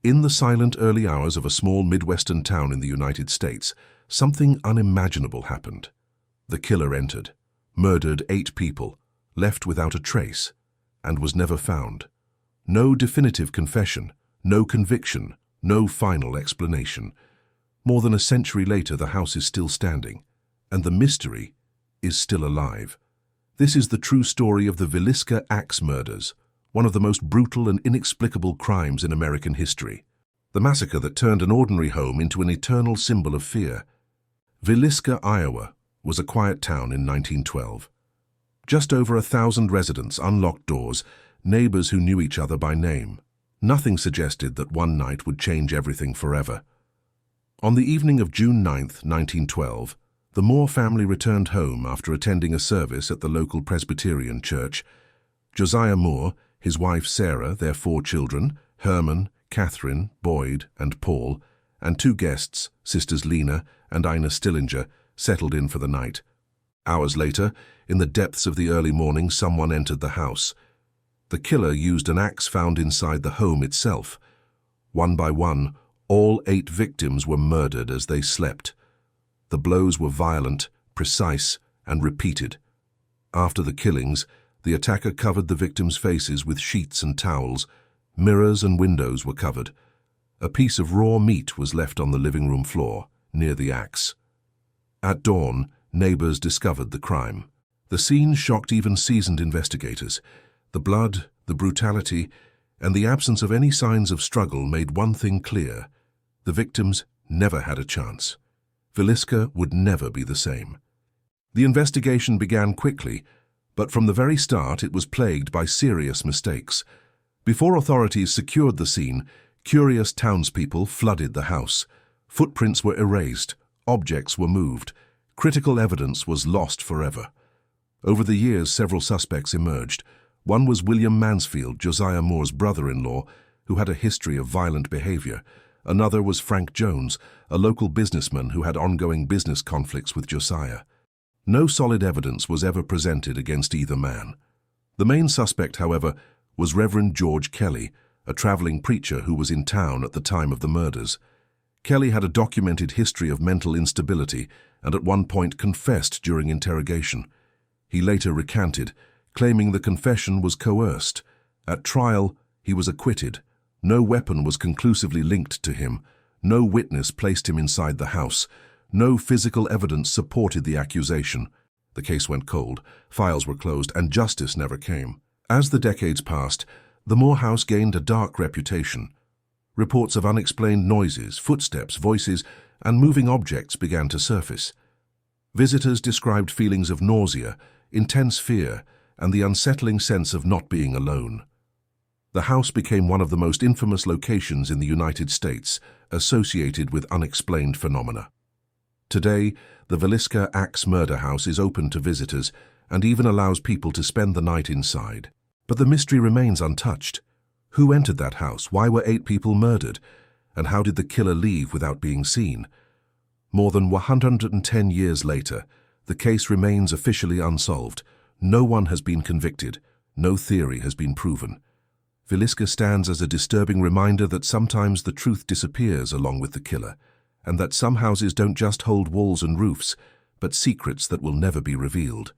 In the silent early hours of a small Midwestern town in the United States, something unimaginable happened. The killer entered, murdered 8 people, left without a trace, and was never found. No definitive confession, no conviction, no final explanation. More than a century later, the house is still standing, and the mystery is still alive. This is the true story of the Villisca Axe murders, one of the most brutal and inexplicable crimes in American history. The massacre that turned an ordinary home into an eternal symbol of fear. Villisca, Iowa, was a quiet town in 1912. Just over 1,000 residents, unlocked doors, neighbors who knew each other by name. Nothing suggested that one night would change everything forever. On the evening of June 9, 1912, the Moore family returned home after attending a service at the local Presbyterian church. Josiah Moore, his wife Sarah, their 4 children, Herman, Catherine, Boyd, and Paul, and 2 guests, sisters Lena and Ina Stillinger, settled in for the night. Hours later, in the depths of the early morning, someone entered the house. The killer used an axe found inside the home itself. One by one, all 8 victims were murdered as they slept. The blows were violent, precise, and repeated. After the killings, the attacker covered the victims' faces with sheets and towels. Mirrors and windows were covered. A piece of raw meat was left on the living room floor, near the axe. At dawn, neighbors discovered the crime. The scene shocked even seasoned investigators. The blood, the brutality, and the absence of any signs of struggle made one thing clear: the victims never had a chance. Villisca would never be the same. The investigation began quickly, but from the very start it was plagued by serious mistakes. Before authorities secured the scene, curious townspeople flooded the house. Footprints were erased, objects were moved, critical evidence was lost forever. Over the years, several suspects emerged. One was William Mansfield, Josiah Moore's brother-in-law, who had a history of violent behavior. Another was Frank Jones, a local businessman who had ongoing business conflicts with Josiah. No solid evidence was ever presented against either man. The main suspect, however, was Reverend George Kelly, a traveling preacher who was in town at the time of the murders. Kelly had a documented history of mental instability and at one point confessed during interrogation. He later recanted, claiming the confession was coerced. At trial, he was acquitted. No weapon was conclusively linked to him. No witness placed him inside the house. No physical evidence supported the accusation. The case went cold, files were closed, and justice never came. As the decades passed, the Moore house gained a dark reputation. Reports of unexplained noises, footsteps, voices, and moving objects began to surface. Visitors described feelings of nausea, intense fear, and the unsettling sense of not being alone. The house became one of the most infamous locations in the United States, associated with unexplained phenomena. Today, the Villisca Axe Murder House is open to visitors and even allows people to spend the night inside. But the mystery remains untouched. Who entered that house? Why were 8 people murdered? And how did the killer leave without being seen? More than 110 years later, the case remains officially unsolved. No one has been convicted. No theory has been proven. Villisca stands as a disturbing reminder that sometimes the truth disappears along with the killer, and that some houses don't just hold walls and roofs, but secrets that will never be revealed.